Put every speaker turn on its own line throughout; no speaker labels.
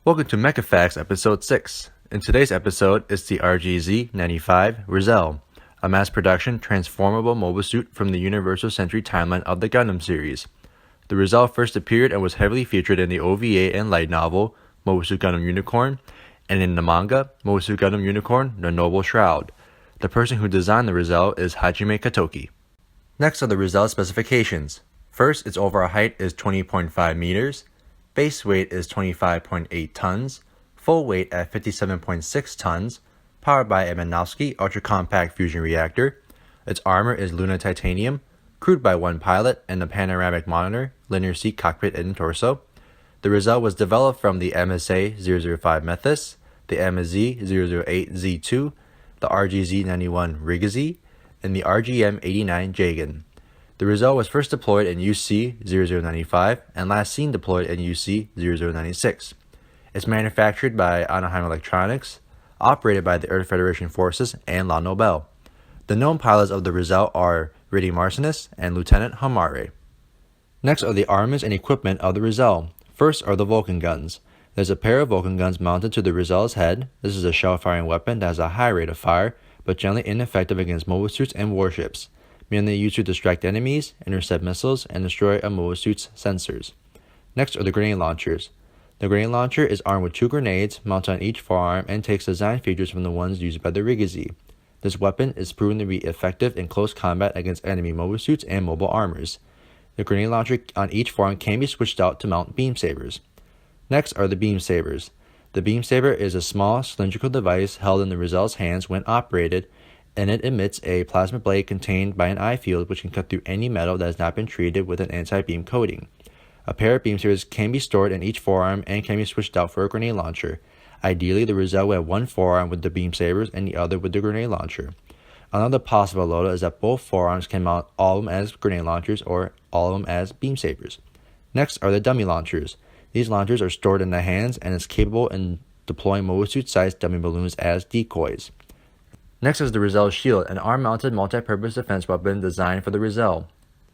Welcome to Mecha Facts episode 6. In today's episode, it's the RGZ-95 ReZEL, a mass production transformable mobile suit from the Universal Century timeline of the Gundam series. The ReZEL first appeared and was heavily featured in the OVA and light novel Mobile Suit Gundam Unicorn, and in the manga Mobile Suit Gundam Unicorn, the Noble Shroud. The person who designed the ReZEL is Hajime Katoki. Next are the ReZEL specifications. First, its overall height is 20.5 meters. Base weight is 25.8 tons, full weight at 57.6 tons, powered by a Minovsky ultra-compact fusion reactor. Its armor is Luna titanium, crewed by one pilot and a panoramic monitor, linear seat cockpit and torso. The ReZEL was developed from the MSA-005 Methis, the MSZ-008 Z2, the RGZ-91 ReZEL, and the RGM-89 Jagan. The ReZEL was first deployed in UC-0095 and last seen deployed in UC-0096. It's manufactured by Anaheim Electronics, operated by the Earth Federation Forces and La Nobel. The known pilots of the ReZEL are Ridi Marcinus and Lieutenant Hamare. Next are the armaments and equipment of the ReZEL. First are the Vulcan guns. There's a pair of Vulcan guns mounted to the ReZEL's head. This is a shell-firing weapon that has a high rate of fire, but generally ineffective against mobile suits and warships, mainly used to distract enemies, intercept missiles, and destroy a mobile suit's sensors. Next are the grenade launchers. The grenade launcher is armed with 2 grenades mounted on each forearm and takes design features from the ones used by the ReZEL. This weapon is proven to be effective in close combat against enemy mobile suits and mobile armors. The grenade launcher on each forearm can be switched out to mount beam sabers. Next are the beam sabers. The beam saber is a small cylindrical device held in the ReZEL's hands when operated, and it emits a plasma blade contained by an eye field which can cut through any metal that has not been treated with an anti-beam coating. A pair of beam sabers can be stored in each forearm and can be switched out for a grenade launcher. Ideally, the ReZEL will have one forearm with the beam sabers and the other with the grenade launcher. Another possible loadout is that both forearms can mount all of them as grenade launchers or all of them as beam sabers. Next are the dummy launchers. These launchers are stored in the hands and is capable in deploying mobile suit-sized dummy balloons as decoys. Next is the ReZEL shield, an arm-mounted multi-purpose defense weapon designed for the ReZEL.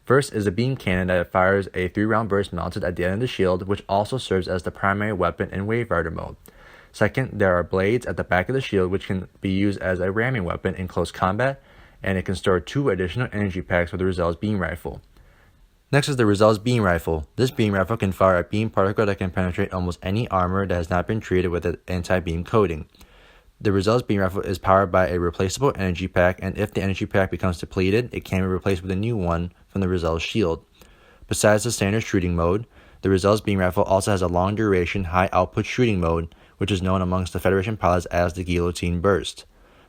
First is a beam cannon that fires a 3-round burst mounted at the end of the shield, which also serves as the primary weapon in Wave Rider mode. Second, there are blades at the back of the shield which can be used as a ramming weapon in close combat, and it can store 2 additional energy packs for the ReZEL's beam rifle. Next is the ReZEL's beam rifle. This beam rifle can fire a beam particle that can penetrate almost any armor that has not been treated with an anti-beam coating. The ReZEL's beam rifle is powered by a replaceable energy pack, and if the energy pack becomes depleted, it can be replaced with a new one from the ReZEL's shield. Besides the standard shooting mode, the ReZEL's beam rifle also has a long-duration, high-output shooting mode, which is known amongst the Federation pilots as the guillotine burst.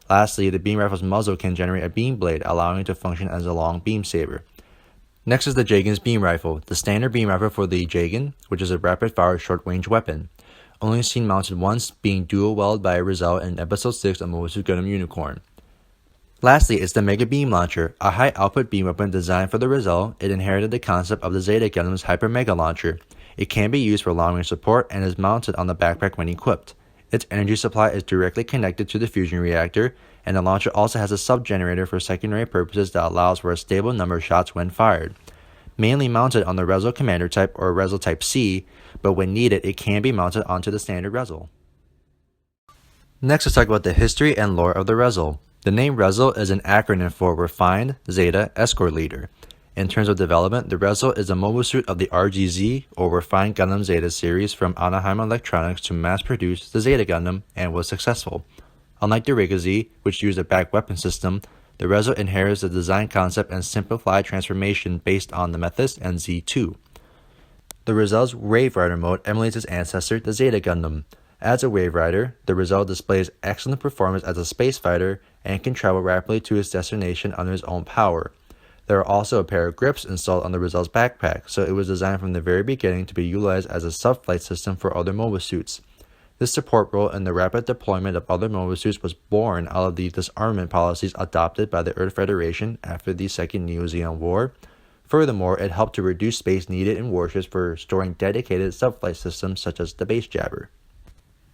Lastly, the beam rifle's muzzle can generate a beam blade, allowing it to function as a long beam saber. Next is the Jagan's beam rifle, the standard beam rifle for the Jagan, which is a rapid-fire short-range weapon. Only seen mounted once, being dual-wielded by a ReZEL in Episode 6 of Mobile Suit Gundam Unicorn. Lastly is the Mega Beam Launcher, a high-output beam weapon designed for the ReZEL. It inherited the concept of the Zeta Gundam's Hyper Mega Launcher. It can be used for long-range support and is mounted on the backpack when equipped. Its energy supply is directly connected to the fusion reactor, and the launcher also has a sub-generator for secondary purposes that allows for a stable number of shots when fired. Mainly mounted on the ReZEL Commander type or ReZEL Type C, but when needed, it can be mounted onto the standard ReZEL. Next, let's talk about the history and lore of the ReZEL. The name ReZEL is an acronym for Refined Zeta Escort Leader. In terms of development, the ReZEL is a mobile suit of the RGZ or Refined Gundam Zeta series from Anaheim Electronics to mass-produce the Zeta Gundam and was successful. Unlike the ReZEL, which used a back weapon system, the ReZEL inherits the design concept and simplified transformation based on the Methis and Z2. The ReZEL's Wave Rider mode emulates its ancestor, the Zeta Gundam. As a Wave Rider, the ReZEL displays excellent performance as a space fighter and can travel rapidly to its destination under its own power. There are also a pair of grips installed on the ReZEL's backpack, so it was designed from the very beginning to be utilized as a sub-flight system for other mobile suits. This support role in the rapid deployment of other mobile suits was born out of the disarmament policies adopted by the Earth Federation after the Second Neo-Zeon War. Furthermore, it helped to reduce space needed in warships for storing dedicated sub-flight systems such as the base jabber.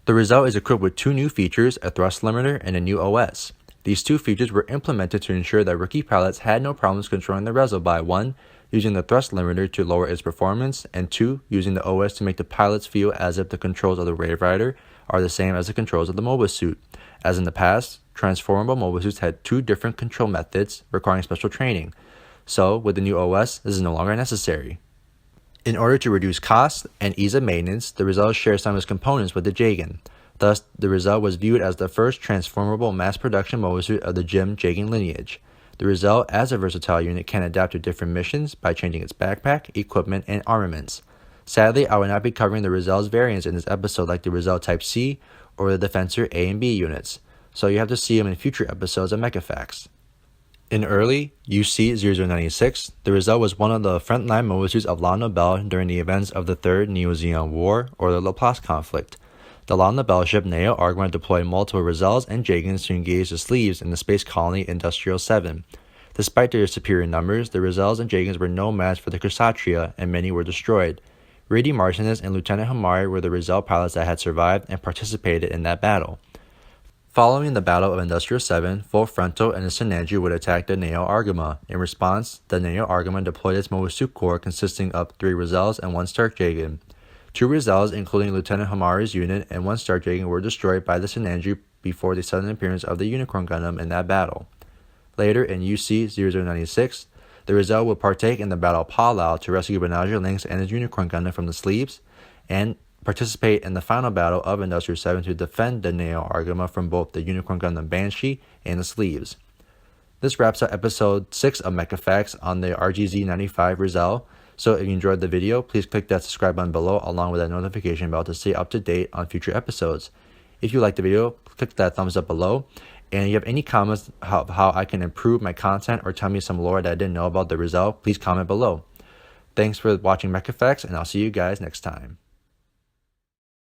The ReZEL is equipped with 2 new features, a thrust limiter and a new OS. These 2 features were implemented to ensure that rookie pilots had no problems controlling the ReZEL by 1. using the thrust limiter to lower its performance, and 2. Using the OS to make the pilots feel as if the controls of the Wave Rider are the same as the controls of the Mobile Suit. As in the past, transformable Mobile Suits had 2 different control methods requiring special training. So, with the new OS, this is no longer necessary. In order to reduce costs and ease of maintenance, the ReZEL shares some of its components with the Jagen. Thus, the ReZEL was viewed as the first transformable mass production Mobile Suit of the GM Jagen lineage. The ReZEL, as a versatile unit, can adapt to different missions by changing its backpack, equipment, and armaments. Sadly, I will not be covering the ReZEL's variants in this episode like the ReZEL Type C or the Defensor A and B units, so you have to see them in future episodes of Mecha Facts. In early UC-0096, the ReZEL was one of the frontline Mobile Suits of La Noble during the events of the Third Neo-Zeon War or the Laplace conflict. The La Noble ship Neo Argma deployed multiple ReZELs and Jagens to engage the Sleeves in the space colony Industrial 7. Despite their superior numbers, the ReZELs and Jagens were no match for the Kshatriya, and many were destroyed. Rady Martinez and Lieutenant Hamari were the ReZEL pilots that had survived and participated in that battle. Following the Battle of Industrial 7, Full Frontal and the Sinanju would attack the Neo Argama. In response, the Neo Argama deployed its Mobile Suit Corps consisting of 3 ReZELs and 1 Stark Jagen. 2 ReZELs, including Lieutenant Hamari's unit, and 1 Stark Jagen were destroyed by the Sinanju before the sudden appearance of the Unicorn Gundam in that battle. Later, in UC-0096, the ReZEL would partake in the Battle of Palau to rescue Benaja Lynx and his Unicorn Gundam from the Sleeves, and participate in the final battle of Industrial 7 to defend the Neo Argama from both the Unicorn Gundam Banshee and the Sleeves. This wraps up episode 6 of Mecha Facts on the RGZ-95 ReZEL. So if you enjoyed the video, please click that subscribe button below along with that notification bell to stay up to date on future episodes. If you liked the video, click that thumbs up below. And if you have any comments of how I can improve my content or tell me some lore that I didn't know about the ReZEL, please comment below. Thanks for watching Mecha Facts, and I'll see you guys next time.